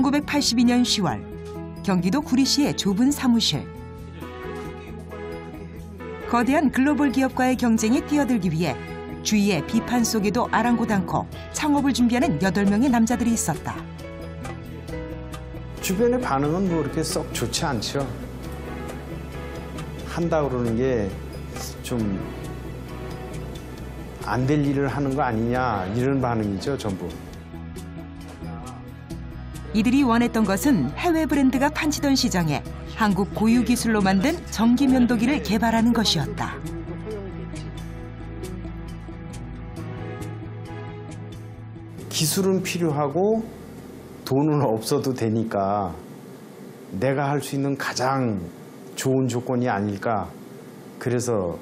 1982년 10월 경기도 구리시의 좁은 사무실. 거대한 글로벌 기업과의 경쟁에 뛰어들기 위해 주위의 비판 속에도 아랑곳 않고 창업을 준비하는 8명의 남자들이 있었다. 주변의 반응은 뭐 이렇게 썩 좋지 않죠. 한다 그러는 게 좀 안 될 일을 하는 거 아니냐 이런 반응이죠, 전부. 이들이 원했던 것은 해외 브랜드가 판치던 시장에 한국 고유 기술로 만든 전기 면도기를 개발하는 것이었다. 기술은 필요하고 돈은 없어도 되니까 내가 할 수 있는 가장 좋은 조건이 아닐까. 그래서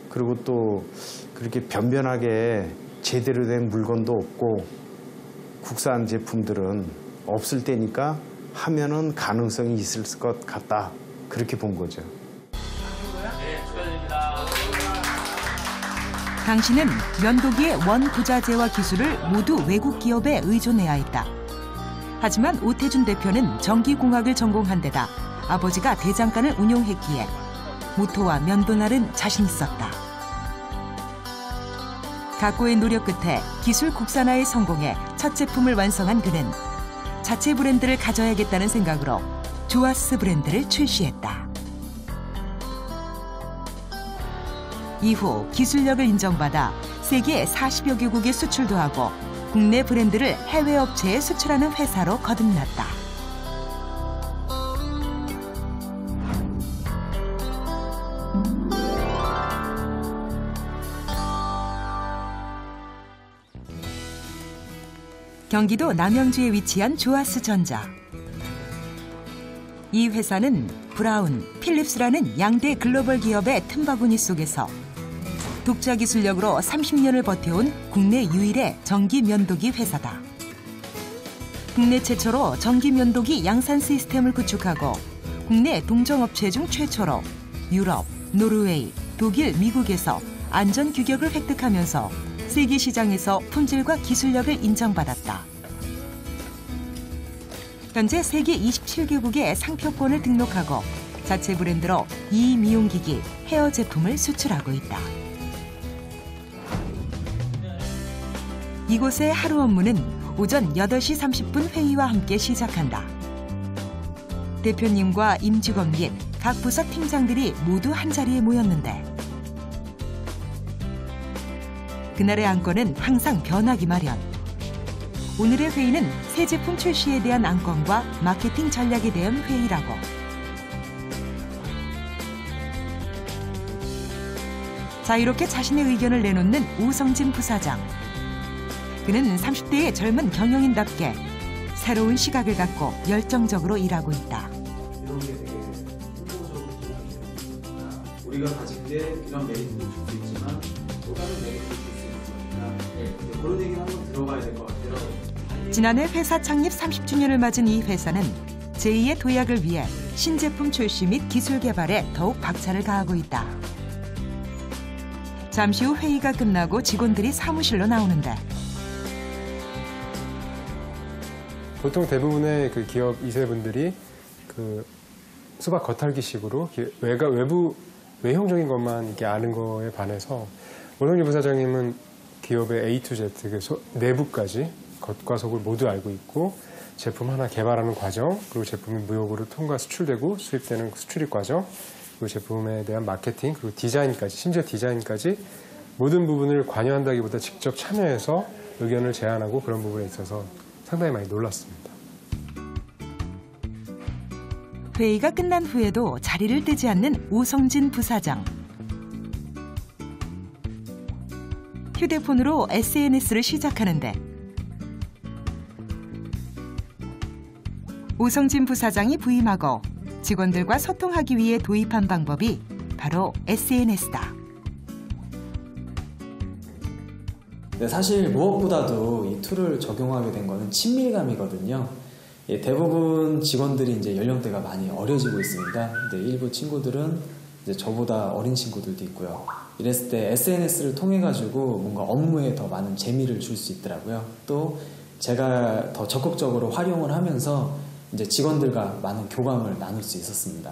그리고 또 그렇게 변변하게 제대로 된 물건도 없고 국산 제품들은 없을 때니까 하면은 가능성이 있을 것 같다. 그렇게 본 거죠. 네, 축하드립니다. 당신은 면도기의 원부자재와 기술을 모두 외국 기업에 의존해야 했다. 하지만 오태준 대표는 전기공학을 전공한 데다 아버지가 대장간을 운용했기에 모토와 면도날은 자신 있었다. 각고의 노력 끝에 기술 국산화에 성공해 첫 제품을 완성한 그는 자체 브랜드를 가져야겠다는 생각으로 조아스 브랜드를 출시했다. 이후 기술력을 인정받아 세계 40여 개국에 수출도 하고 국내 브랜드를 해외 업체에 수출하는 회사로 거듭났다. 경기도 남양주에 위치한 조아스전자. 이 회사는 브라운, 필립스라는 양대 글로벌 기업의 틈바구니 속에서 독자 기술력으로 30년을 버텨온 국내 유일의 전기 면도기 회사다. 국내 최초로 전기 면도기 양산 시스템을 구축하고 국내 동종업체 중 최초로 유럽, 노르웨이, 독일, 미국에서 안전 규격을 획득하면서 세계 시장에서 품질과 기술력을 인정받았다. 현재 세계 27개국에 상표권을 등록하고 자체 브랜드로 미용기기, 헤어 제품을 수출하고 있다. 이곳의 하루 업무는 오전 8시 30분 회의와 함께 시작한다. 대표님과 임직원 및 각 부서 팀장들이 모두 한자리에 모였는데 그날의 안건은 항상 변하기 마련. 오늘의 회의는 새 제품 출시에 대한 안건과 마케팅 전략에 대한 회의라고. 자유롭게 자신의 의견을 내놓는 우성진 부사장. 그는 30대의 젊은 경영인답게 새로운 시각을 갖고 열정적으로 일하고 있다. 이런 게 되게 효과적으로 우리가 가진 게 이런 메리트도 줄 수 있지만 또 다른 메리트도 줄 수 있는 거니까 그런 얘기는 한번 들어봐야 될 것 같아요. 지난해 회사 창립 30주년을 맞은 이 회사는 제2의 도약을 위해 신제품 출시 및 기술 개발에 더욱 박차를 가하고 있다. 잠시 후 회의가 끝나고 직원들이 사무실로 나오는데 보통 대부분의 그 기업 2세분들이 그 수박 겉핥기식으로 외형적인 것만 이렇게 아는 거에 반해서 오성진 부사장님은 기업의 A to Z, 내부까지 겉과 속을 모두 알고 있고 제품 하나 개발하는 과정, 그리고 제품이 무역으로 통과 수출되고 수입되는 수출입 과정, 그리고 제품에 대한 마케팅, 그리고 디자인까지, 심지어 디자인까지 모든 부분을 관여한다기보다 직접 참여해서 의견을 제안하고 그런 부분에 있어서 상당히 많이 놀랐습니다. 회의가 끝난 후에도 자리를 뜨지 않는 우성진 부사장. 휴대폰으로 SNS를 시작하는데 우성진 부사장이 부임하고 직원들과 소통하기 위해 도입한 방법이 바로 SNS다. 네, 사실 무엇보다도 이 툴을 적용하게 된 거는 친밀감이거든요. 예, 대부분 직원들이 이제 연령대가 많이 어려지고 있습니다. 근데 일부 친구들은 이제 저보다 어린 친구들도 있고요. 이랬을 때 SNS를 통해 가지고 뭔가 업무에 더 많은 재미를 줄 수 있더라고요. 또 제가 더 적극적으로 활용을 하면서 이제 직원들과 많은 교감을 나눌 수 있었습니다.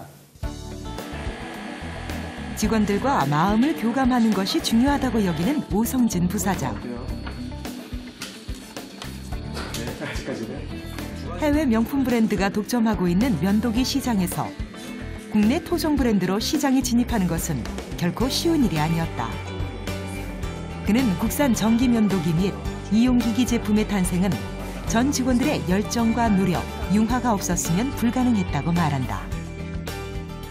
직원들과 마음을 교감하는 것이 중요하다고 여기는 오성진 부사장. 해외 명품 브랜드가 독점하고 있는 면도기 시장에서 국내 토종 브랜드로 시장에 진입하는 것은 결코 쉬운 일이 아니었다. 그는 국산 전기 면도기 및 이용기기 제품의 탄생은 전 직원들의 열정과 노력, 융화가 없었으면 불가능했다고 말한다.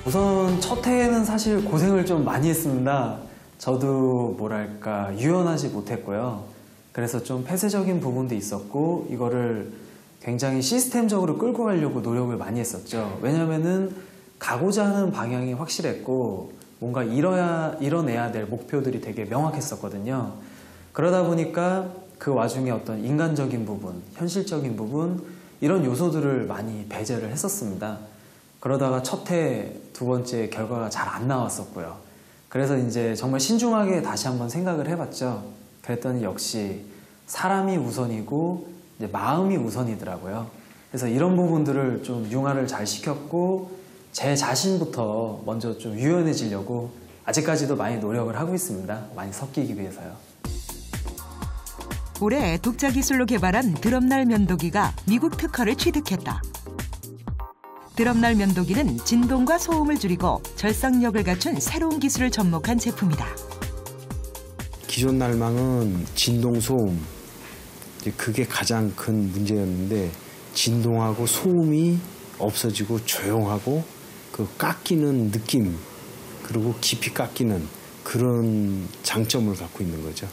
우선 첫 해에는 사실 고생을 좀 많이 했습니다. 저도 뭐랄까 유연하지 못했고요. 그래서 좀 폐쇄적인 부분도 있었고 이거를 굉장히 시스템적으로 끌고 가려고 노력을 많이 했었죠. 왜냐면은 가고자 하는 방향이 확실했고 뭔가 이뤄내야 될 목표들이 되게 명확했었거든요. 그러다 보니까 그 와중에 어떤 인간적인 부분, 현실적인 부분 이런 요소들을 많이 배제를 했었습니다. 그러다가 첫 해, 두 번째 결과가 잘 안 나왔었고요. 그래서 이제 정말 신중하게 다시 한번 생각을 해봤죠. 그랬더니 역시 사람이 우선이고 이제 마음이 우선이더라고요. 그래서 이런 부분들을 좀 융화를 잘 시켰고 제 자신부터 먼저 좀 유연해지려고 아직까지도 많이 노력을 하고 있습니다. 많이 섞이기 위해서요. 올해 독자 기술로 개발한 드럼날 면도기가 미국 특허를 취득했다. 드럼날 면도기는 진동과 소음을 줄이고 절삭력을 갖춘 새로운 기술을 접목한 제품이다. 기존 날망은 진동, 소음 그게 가장 큰 문제였는데 진동하고 소음이 없어지고 조용하고 그 깎이는 느낌 그리고 깊이 깎이는 그런 장점을 갖고 있는 거죠.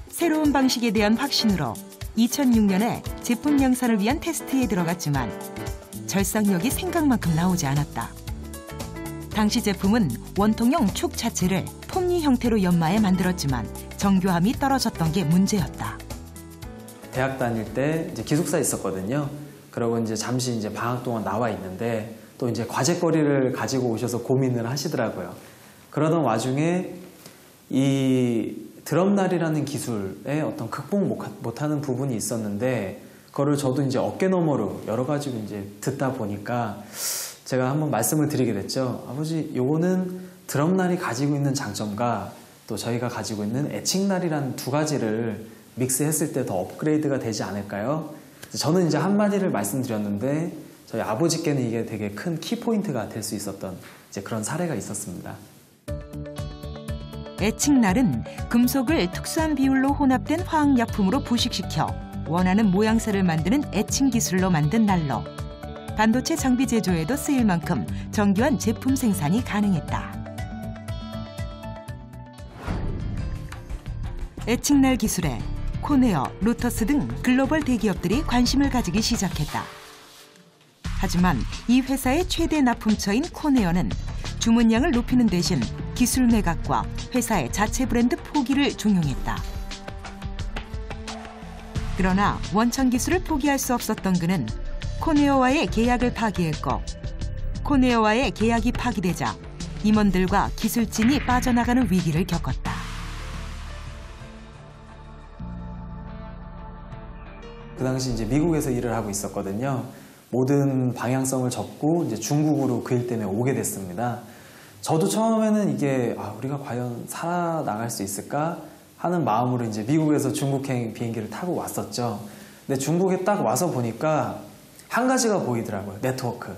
새로운 방식에 대한 확신으로 2006년에 제품 양산을 위한 테스트에 들어갔지만 절삭력이 생각만큼 나오지 않았다. 당시 제품은 원통형 축 자체를 톱니 형태로 연마해 만들었지만 정교함이 떨어졌던 게 문제였다. 대학 다닐 때 이제 기숙사에 있었거든요. 그러고 이제 잠시 이제 방학 동안 나와 있는데 또 이제 과제거리를 가지고 오셔서 고민을 하시더라고요. 그러던 와중에 이 드럼날이라는 기술에 어떤 극복 못하는 부분이 있었는데 그거를 저도 이제 어깨너머로 여러 가지로 이제 듣다 보니까 제가 한번 말씀을 드리게 됐죠. 아버지, 요거는 드럼날이 가지고 있는 장점과 또 저희가 가지고 있는 애칭날이라는 두 가지를 믹스했을 때 더 업그레이드가 되지 않을까요? 저는 이제 한마디를 말씀드렸는데 저희 아버지께는 이게 되게 큰 키포인트가 될 수 있었던 이제 그런 사례가 있었습니다. 애칭날은 금속을 특수한 비율로 혼합된 화학약품으로 부식시켜 원하는 모양새를 만드는 애칭 기술로 만든 난로. 반도체 장비 제조에도 쓰일 만큼 정교한 제품 생산이 가능했다. 애칭날 기술에 코네어, 로터스 등 글로벌 대기업들이 관심을 가지기 시작했다. 하지만 이 회사의 최대 납품처인 코네어는 주문량을 높이는 대신 기술 매각과 회사의 자체 브랜드 포기를 종용했다. 그러나 원천 기술을 포기할 수 없었던 그는 코네어와의 계약을 파기했고 코네어와의 계약이 파기되자 임원들과 기술진이 빠져나가는 위기를 겪었다. 그 당시 이제 미국에서 일을 하고 있었거든요. 모든 방향성을 접고 이제 중국으로 그 일 때문에 오게 됐습니다. 저도 처음에는 이게 우리가 과연 살아나갈 수 있을까 하는 마음으로 이제 미국에서 중국행 비행기를 타고 왔었죠. 근데 중국에 딱 와서 보니까 한 가지가 보이더라고요. 네트워크.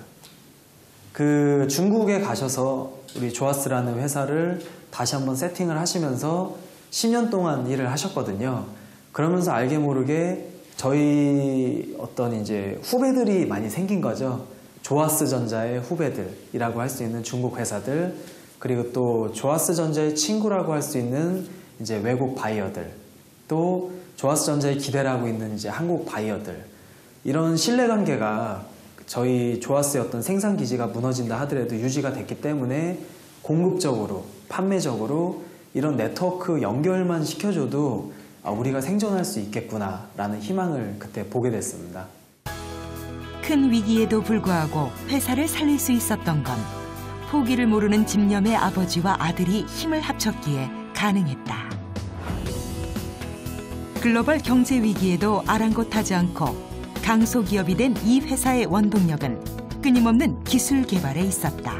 그 중국에 가셔서 우리 조아스라는 회사를 다시 한번 세팅을 하시면서 10년 동안 일을 하셨거든요. 그러면서 알게 모르게 저희 어떤 이제 후배들이 많이 생긴 거죠. 조아스전자의 후배들이라고 할 수 있는 중국 회사들, 그리고 또 조아스전자의 친구라고 할 수 있는 이제 외국 바이어들, 또 조아스전자의 기대라고 있는 이제 한국 바이어들, 이런 신뢰관계가 저희 조아스의 어떤 생산 기지가 무너진다 하더라도 유지가 됐기 때문에 공급적으로, 판매적으로 이런 네트워크 연결만 시켜줘도 우리가 생존할 수 있겠구나라는 희망을 그때 보게 됐습니다. 큰 위기에도 불구하고 회사를 살릴 수 있었던 건 포기를 모르는 집념의 아버지와 아들이 힘을 합쳤기에 가능했다. 글로벌 경제 위기에도 아랑곳하지 않고 강소기업이 된 이 회사의 원동력은 끊임없는 기술 개발에 있었다.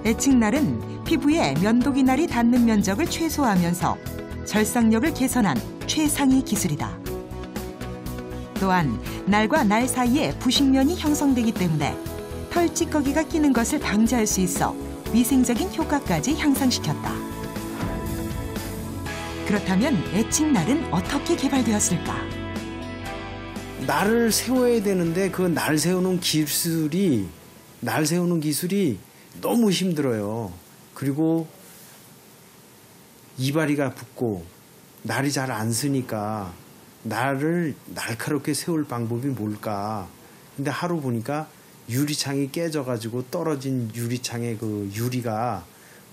에칭날은 피부에 면도기 날이 닿는 면적을 최소화하면서 절삭력을 개선한 최상위 기술이다. 또한 날과 날 사이에 부식면이 형성되기 때문에 털 찌꺼기가 끼는 것을 방지할 수 있어 위생적인 효과까지 향상시켰다. 그렇다면 에칭날은 어떻게 개발되었을까? 날을 세워야 되는데 그 날 세우는 기술이 너무 힘들어요. 그리고 이발이가 붙고 날이 잘 안 쓰니까 날을 날카롭게 세울 방법이 뭘까? 근데 하루 보니까 유리창이 깨져가지고 떨어진 유리창의 그 유리가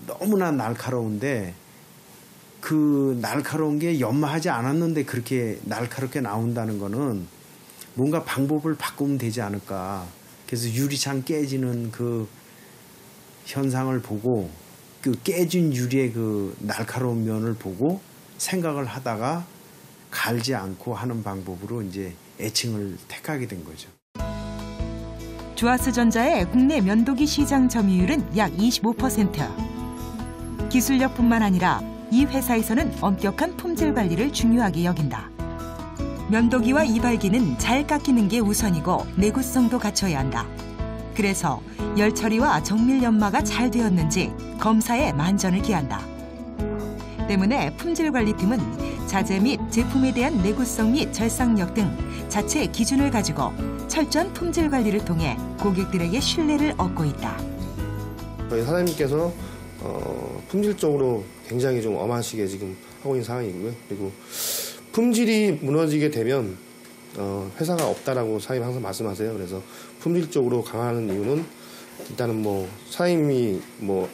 너무나 날카로운데 그 날카로운 게 연마하지 않았는데 그렇게 날카롭게 나온다는 거는 뭔가 방법을 바꾸면 되지 않을까. 그래서 유리창 깨지는 그 현상을 보고 그 깨진 유리의 그 날카로운 면을 보고 생각을 하다가 갈지 않고 하는 방법으로 이제 에칭을 택하게 된 거죠. 주하스전자의 국내 면도기 시장 점유율은 약 25%. 기술력뿐만 아니라 이 회사에서는 엄격한 품질 관리를 중요하게 여긴다. 면도기와 이발기는 잘 깎이는 게 우선이고 내구성도 갖춰야 한다. 그래서 열 처리와 정밀 연마가 잘 되었는지 검사에 만전을 기한다. 때문에 품질관리팀은 자재 및 제품에 대한 내구성 및 절삭력 등 자체 기준을 가지고 철저한 품질 관리를 통해 고객들에게 신뢰를 얻고 있다. 저희 사장님께서 품질적으로 굉장히 좀 엄하시게 지금 하고 있는 상황이고요. 그리고 품질이 무너지게 되면 회사가 없다라고 사장님 항상 말씀하세요. 그래서 품질적으로 강화하는 이유는 일단은 뭐 사장님이 뭐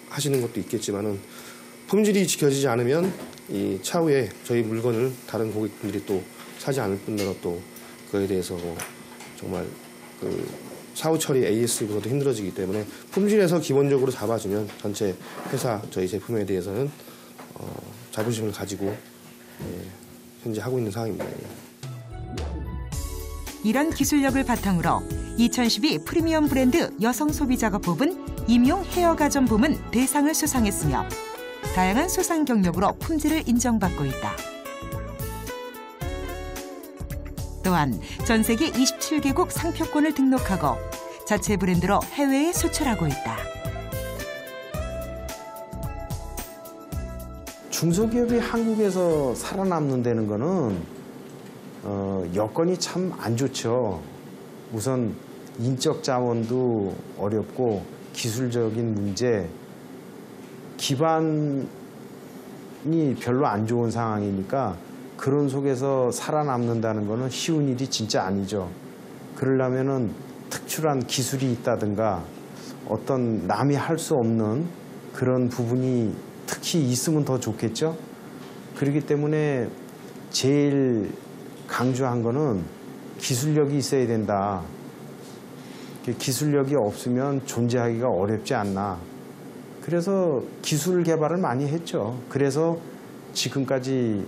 하시는 것도 있겠지만은 품질이 지켜지지 않으면 이 차후에 저희 물건을 다른 고객분들이 또 사지 않을 뿐더러 또 그거에 대해서 정말 그 사후 처리 AS부터도 힘들어지기 때문에 품질에서 기본적으로 잡아주면 전체 회사 저희 제품에 대해서는 자부심을 가지고 현재 하고 있는 상황입니다. 이런 기술력을 바탕으로 2012 프리미엄 브랜드 여성 소비자가 뽑은 임용 헤어 가전 부문 대상을 수상했으며 다양한 수상 경력으로 품질을 인정받고 있다. 또한 전 세계 27개국 상표권을 등록하고 자체 브랜드로 해외에 수출하고 있다. 중소기업이 한국에서 살아남는 데는 거는 여건이 참 안 좋죠. 우선 인적 자원도 어렵고 기술적인 문제, 기반이 별로 안 좋은 상황이니까 그런 속에서 살아남는다는 거는 쉬운 일이 진짜 아니죠. 그러려면은 특출한 기술이 있다든가 어떤 남이 할 수 없는 그런 부분이 특히 있으면 더 좋겠죠. 그렇기 때문에 제일 강조한 거는 기술력이 있어야 된다. 기술력이 없으면 존재하기가 어렵지 않나. 그래서 기술 개발을 많이 했죠. 그래서 지금까지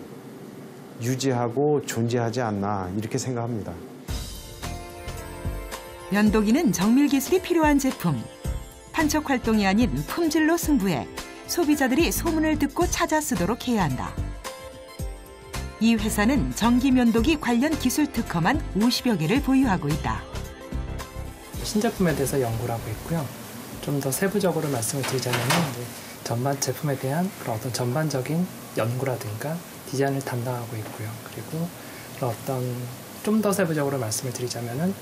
유지하고 존재하지 않나 이렇게 생각합니다. 면도기는 정밀 기술이 필요한 제품. 판촉 활동이 아닌 품질로 승부해 소비자들이 소문을 듣고 찾아 쓰도록 해야 한다. 이 회사는 전기 면도기 관련 기술 특허만 50여 개를 보유하고 있다. 신제품에 대해서 연구를 하고 있고요. 좀 더 세부적으로 말씀을 드리자면 전반 제품에 대한 그런 어떤 전반적인 연구라든가 디자인을 담당하고 있고요. 그리고 그런 어떤 좀 더 세부적으로 말씀을 드리자면은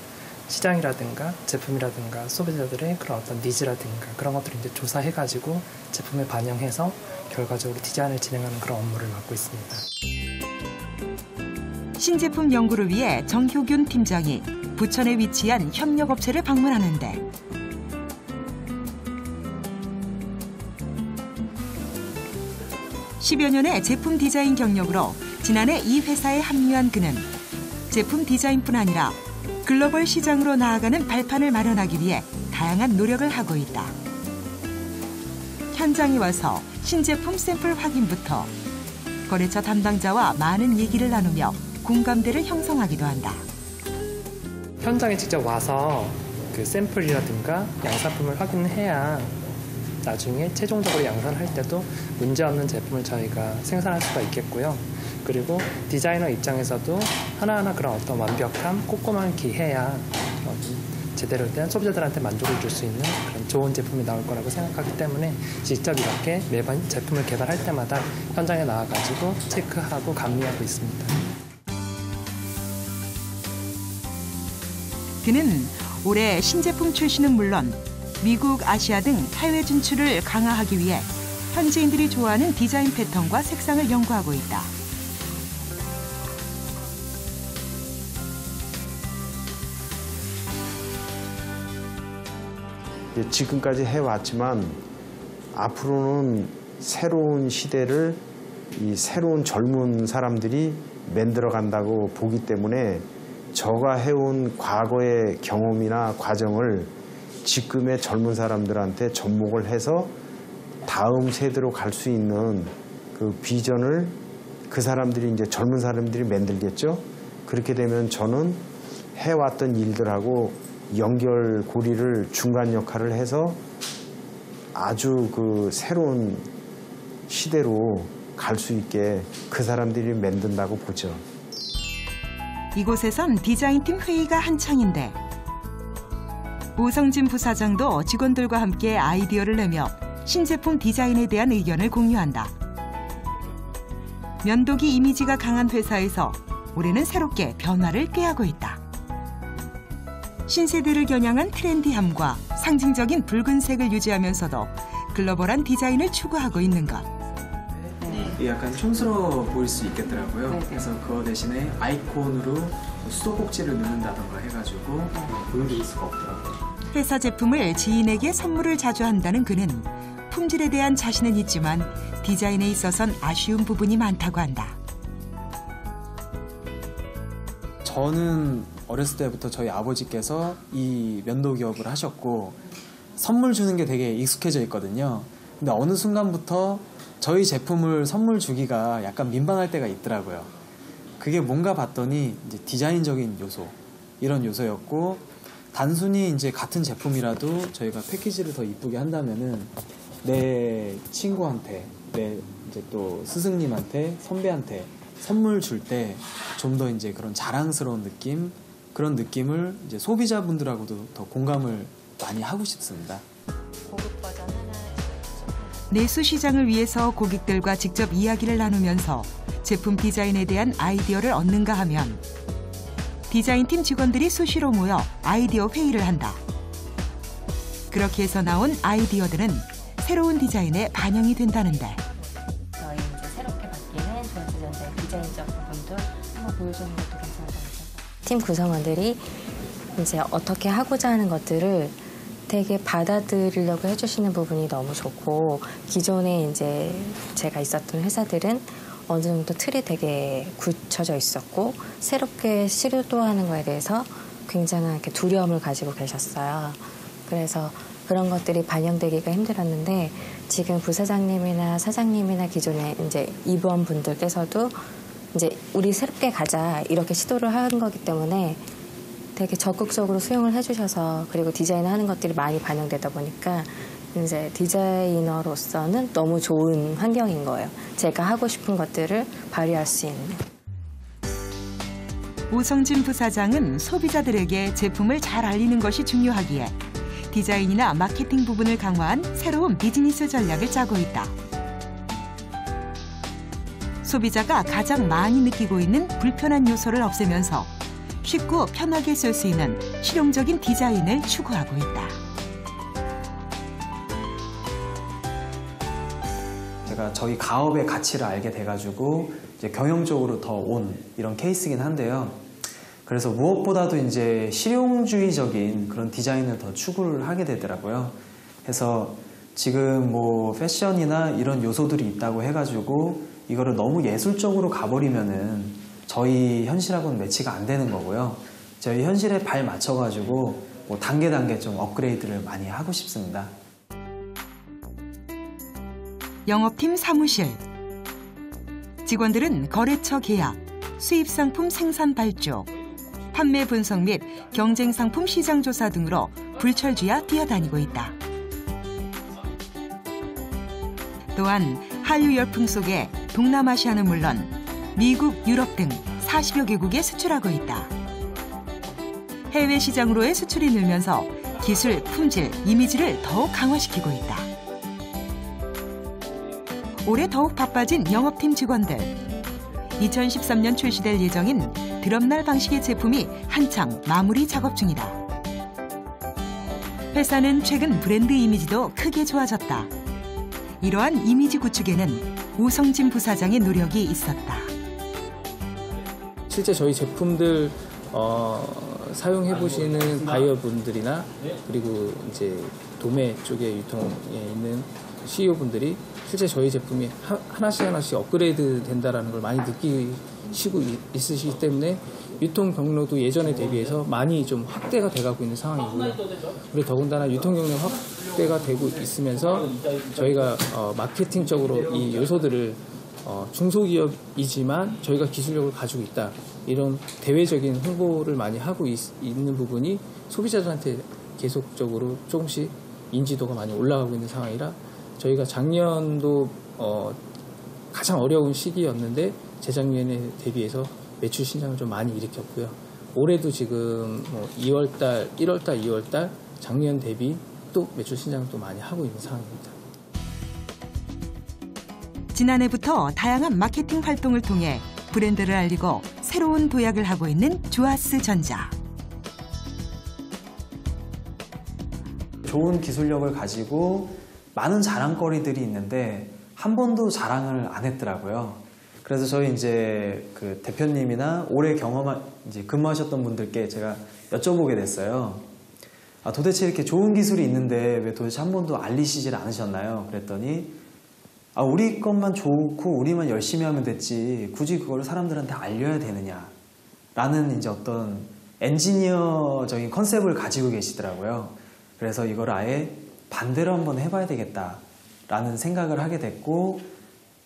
시장이라든가 제품이라든가 소비자들의 그런 어떤 니즈라든가 그런 것들을 이제 조사해가지고 제품에 반영해서 결과적으로 디자인을 진행하는 그런 업무를 맡고 있습니다. 신제품 연구를 위해 정효균 팀장이 부천에 위치한 협력업체를 방문하는데 (10여) 년의 제품 디자인 경력으로 지난해 이 회사에 합류한 그는 제품 디자인뿐 아니라 글로벌 시장으로 나아가는 발판을 마련하기 위해 다양한 노력을 하고 있다. 현장에 와서 신제품 샘플 확인부터 거래처 담당자와 많은 얘기를 나누며 공감대를 형성하기도 한다. 현장에 직접 와서 그 샘플이라든가 양산품을 확인해야 나중에 최종적으로 양산할 때도 문제없는 제품을 저희가 생산할 수가 있겠고요. 그리고 디자이너 입장에서도 하나하나 그런 어떤 완벽함, 꼼꼼하게 해야 제대로 된 소비자들한테 만족을 줄 수 있는 그런 좋은 제품이 나올 거라고 생각하기 때문에 직접 이렇게 매번 제품을 개발할 때마다 현장에 나와가지고 체크하고 감리하고 있습니다. 그는 올해 신제품 출시는 물론 미국, 아시아 등 해외 진출을 강화하기 위해 현지인들이 좋아하는 디자인 패턴과 색상을 연구하고 있다. 지금까지 해왔지만 앞으로는 새로운 시대를 이 새로운 젊은 사람들이 만들어 간다고 보기 때문에 저가 해온 과거의 경험이나 과정을 지금의 젊은 사람들한테 접목을 해서 다음 세대로 갈 수 있는 그 비전을 그 사람들이 이제 젊은 사람들이 만들겠죠. 그렇게 되면 저는 해왔던 일들하고 연결고리를 중간 역할을 해서 아주 그 새로운 시대로 갈 수 있게 그 사람들이 만든다고 보죠. 이곳에선 디자인팀 회의가 한창인데 오성진 부사장도 직원들과 함께 아이디어를 내며 신제품 디자인에 대한 의견을 공유한다. 면도기 이미지가 강한 회사에서 올해는 새롭게 변화를 꾀하고 있다. 신세대를 겨냥한 트렌디함과 상징적인 붉은색을 유지하면서도 글로벌한 디자인을 추구하고 있는 것. 약간 촌스러워 보일 수 있겠더라고요. 그래서 그거 대신에 아이콘으로 수도꼭지를 넣는다던가 해가지고 보여드릴 수가 없더라고요. 회사 제품을 지인에게 선물을 자주 한다는 그는 품질에 대한 자신은 있지만 디자인에 있어선 아쉬운 부분이 많다고 한다. 저는 어렸을 때부터 저희 아버지께서 이 면도 기업을 하셨고 선물 주는 게 되게 익숙해져 있거든요. 근데 어느 순간부터 저희 제품을 선물 주기가 약간 민망할 때가 있더라고요. 그게 뭔가 봤더니 이제 디자인적인 요소, 이런 요소였고 단순히 이제 같은 제품이라도 저희가 패키지를 더 이쁘게 한다면은 내 친구한테, 내 이제 또 스승님한테, 선배한테 선물 줄 때 좀 더 이제 그런 자랑스러운 느낌, 그런 느낌을 이제 소비자분들하고도 더 공감을 많이 하고 싶습니다. 고급 버전 하나. 내수 시장을 위해서 고객들과 직접 이야기를 나누면서 제품 디자인에 대한 아이디어를 얻는가 하면 디자인팀 직원들이 수시로 모여 아이디어 회의를 한다. 그렇게 해서 나온 아이디어들은 새로운 디자인에 반영이 된다는데. 저희 이제 새롭게 바뀌는 전지전자의 디자인적 부분도 한번 보여주는 것도 괜찮을 것 같아요. 팀 구성원들이 이제 어떻게 하고자 하는 것들을 되게 받아들이려고 해주시는 부분이 너무 좋고, 기존에 이제 제가 있었던 회사들은 어느 정도 틀이 되게 굳혀져 있었고 새롭게 시도하는 거에 대해서 굉장한 이렇게 두려움을 가지고 계셨어요. 그래서 그런 것들이 반영되기가 힘들었는데 지금 부사장님이나 사장님이나 기존에 이제 임원분들께서도 이제 우리 새롭게 가자 이렇게 시도를 한 거기 때문에 되게 적극적으로 수용을 해주셔서, 그리고 디자인을 하는 것들이 많이 반영되다 보니까 이제 디자이너로서는 너무 좋은 환경인 거예요. 제가 하고 싶은 것들을 발휘할 수 있는. 오성진 부사장은 소비자들에게 제품을 잘 알리는 것이 중요하기에 디자인이나 마케팅 부분을 강화한 새로운 비즈니스 전략을 짜고 있다. 소비자가 가장 많이 느끼고 있는 불편한 요소를 없애면서 쉽고 편하게 쓸 수 있는 실용적인 디자인을 추구하고 있다. 제가 저희 가업의 가치를 알게 돼가지고 이제 경영적으로 더 온 이런 케이스긴 한데요. 그래서 무엇보다도 이제 실용주의적인 그런 디자인을 더 추구를 하게 되더라고요. 그래서 지금 뭐 패션이나 이런 요소들이 있다고 해가지고 이거를 너무 예술적으로 가버리면은 저희 현실하고는 매치가 안 되는 거고요. 저희 현실에 발 맞춰가지고 뭐 단계 좀 업그레이드를 많이 하고 싶습니다. 영업팀 사무실. 직원들은 거래처 계약, 수입상품 생산 발주, 판매 분석 및 경쟁상품 시장 조사 등으로 불철주야 뛰어다니고 있다. 또한 한류 열풍 속에 동남아시아는 물론 미국, 유럽 등 40여 개국에 수출하고 있다. 해외 시장으로의 수출이 늘면서 기술, 품질, 이미지를 더욱 강화시키고 있다. 올해 더욱 바빠진 영업팀 직원들. 2013년 출시될 예정인 드럼날 방식의 제품이 한창 마무리 작업 중이다. 회사는 최근 브랜드 이미지도 크게 좋아졌다. 이러한 이미지 구축에는 오성진 부사장의 노력이 있었다. 실제 저희 제품들 사용해 보시는 바이어분들이나 그리고 이제 도매 쪽에 유통에 있는 CEO분들이 실제 저희 제품이 하나씩 업그레이드 된다라는 걸 많이 느끼시고 있으시기 때문에 유통 경로도 예전에 대비해서 많이 좀 확대가 돼가고 있는 상황이고요. 그리고 더군다나 유통 경로 확대가 되고 있으면서 저희가 마케팅적으로 이 요소들을 중소기업이지만 저희가 기술력을 가지고 있다. 이런 대외적인 홍보를 많이 하고 있는 부분이 소비자들한테 계속적으로 조금씩 인지도가 많이 올라가고 있는 상황이라 저희가 작년도 가장 어려운 시기였는데 재작년에 대비해서 매출 신장을 좀 많이 일으켰고요. 올해도 지금 2월달, 1월달, 2월달 작년 대비 또 매출 신장을 또 많이 하고 있는 상황입니다. 지난해부터 다양한 마케팅 활동을 통해 브랜드를 알리고 새로운 도약을 하고 있는 주아스전자. 좋은 기술력을 가지고 많은 자랑거리들이 있는데 한 번도 자랑을 안 했더라고요. 그래서 저희 이제 그 대표님이나 오래 이제 근무하셨던 분들께 제가 여쭤보게 됐어요. 도대체 이렇게 좋은 기술이 있는데 왜 도대체 한 번도 알리시질 않으셨나요? 그랬더니 우리 것만 좋고 우리만 열심히 하면 됐지 굳이 그걸 사람들한테 알려야 되느냐 라는 이제 어떤 엔지니어적인 컨셉을 가지고 계시더라고요. 그래서 이걸 아예 반대로 한번 해봐야 되겠다 라는 생각을 하게 됐고,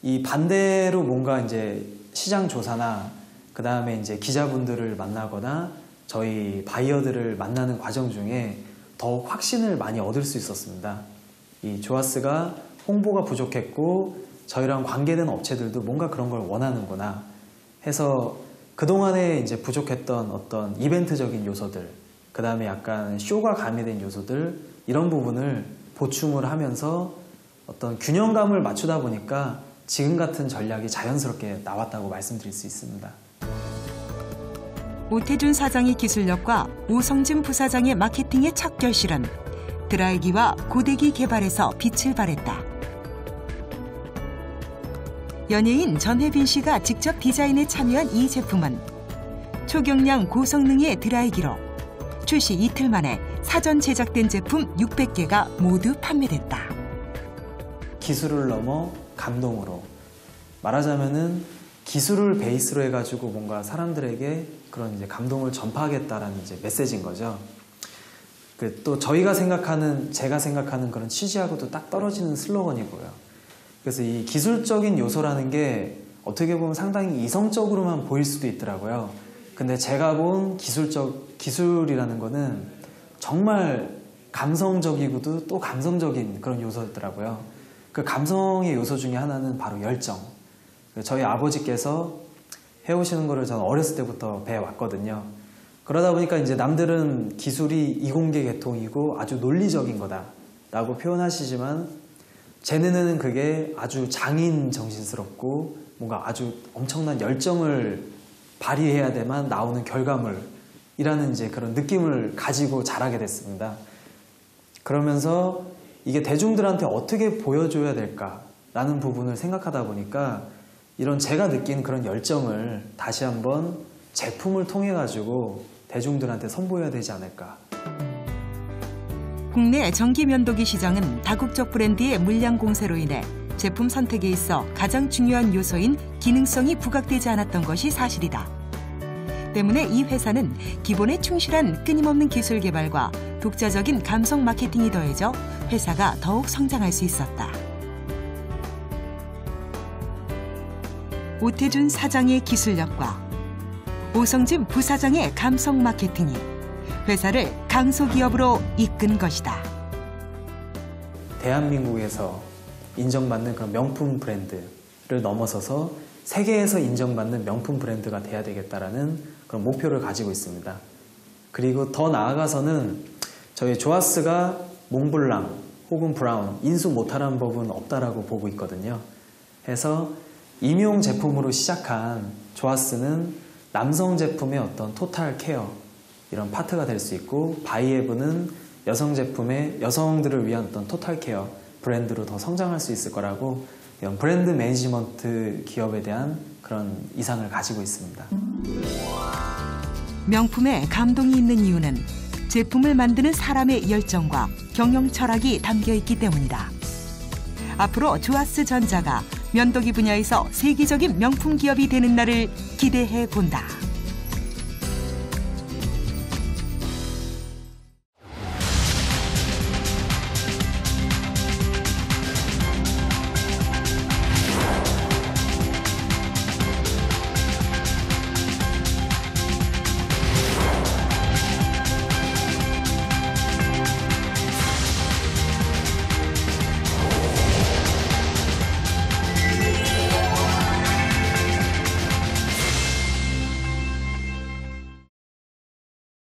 이 반대로 뭔가 이제 시장 조사나 그 다음에 이제 기자분들을 만나거나 저희 바이어들을 만나는 과정 중에 더욱 확신을 많이 얻을 수 있었습니다. 이 조아스가 홍보가 부족했고 저희랑 관계된 업체들도 뭔가 그런 걸 원하는구나 해서 그동안에 이제 부족했던 어떤 이벤트적인 요소들, 그 다음에 약간 쇼가 가미된 요소들, 이런 부분을 보충을 하면서 어떤 균형감을 맞추다 보니까 지금 같은 전략이 자연스럽게 나왔다고 말씀드릴 수 있습니다. 오태준 사장의 기술력과 오성진 부사장의 마케팅의 척결실은 드라이기와 고데기 개발에서 빛을 발했다. 연예인 전혜빈 씨가 직접 디자인에 참여한 이 제품은 초경량 고성능의 드라이기로 출시 이틀 만에 사전 제작된 제품 600개가 모두 판매됐다. 기술을 넘어 감동으로, 말하자면은 기술을 베이스로 해가지고 뭔가 사람들에게 그런 이제 감동을 전파하겠다라는 이제 메시지인 거죠. 또 제가 생각하는 그런 취지하고도 딱 떨어지는 슬로건이고요. 그래서 이 기술적인 요소라는 게 어떻게 보면 상당히 이성적으로만 보일 수도 있더라고요. 근데 제가 본 기술이라는 거는 정말 감성적이고도 또 감성적인 그런 요소였더라고요. 그 감성의 요소 중에 하나는 바로 열정. 저희 아버지께서 해오시는 거를 저는 어렸을 때부터 배워왔거든요. 그러다 보니까 이제 남들은 기술이 이공계 계통이고 아주 논리적인 거다라고 표현하시지만 제 눈에는 그게 아주 장인 정신스럽고 뭔가 아주 엄청난 열정을 발휘해야 돼만 나오는 결과물이라는 이제 그런 느낌을 가지고 자라게 됐습니다. 그러면서 이게 대중들한테 어떻게 보여줘야 될까라는 부분을 생각하다 보니까 이런 제가 느낀 그런 열정을 다시 한번 제품을 통해 가지고 대중들한테 선보여야 되지 않을까. 국내 전기 면도기 시장은 다국적 브랜드의 물량 공세로 인해 제품 선택에 있어 가장 중요한 요소인 기능성이 부각되지 않았던 것이 사실이다. 때문에 이 회사는 기본에 충실한 끊임없는 기술 개발과 독자적인 감성 마케팅이 더해져 회사가 더욱 성장할 수 있었다. 오태준 사장의 기술력과 오성진 부사장의 감성 마케팅이 회사를 강소기업으로 이끈 것이다. 대한민국에서 인정받는 그런 명품 브랜드를 넘어서서 세계에서 인정받는 명품 브랜드가 돼야 되겠다라는 그런 목표를 가지고 있습니다. 그리고 더 나아가서는 저희 조아스가 몽블랑 혹은 브라운 인수 못하라는 법은 없다라고 보고 있거든요. 해서 임용 제품으로 시작한 조아스는 남성 제품의 어떤 토탈 케어 이런 파트가 될 수 있고, 바이에브는 여성 제품의 여성들을 위한 어떤 토탈 케어 브랜드로 더 성장할 수 있을 거라고 이런 브랜드 매니지먼트 기업에 대한 그런 이상을 가지고 있습니다. 명품에 감동이 있는 이유는 제품을 만드는 사람의 열정과 경영 철학이 담겨 있기 때문이다. 앞으로 조아스 전자가 면도기 분야에서 세계적인 명품 기업이 되는 날을 기대해 본다.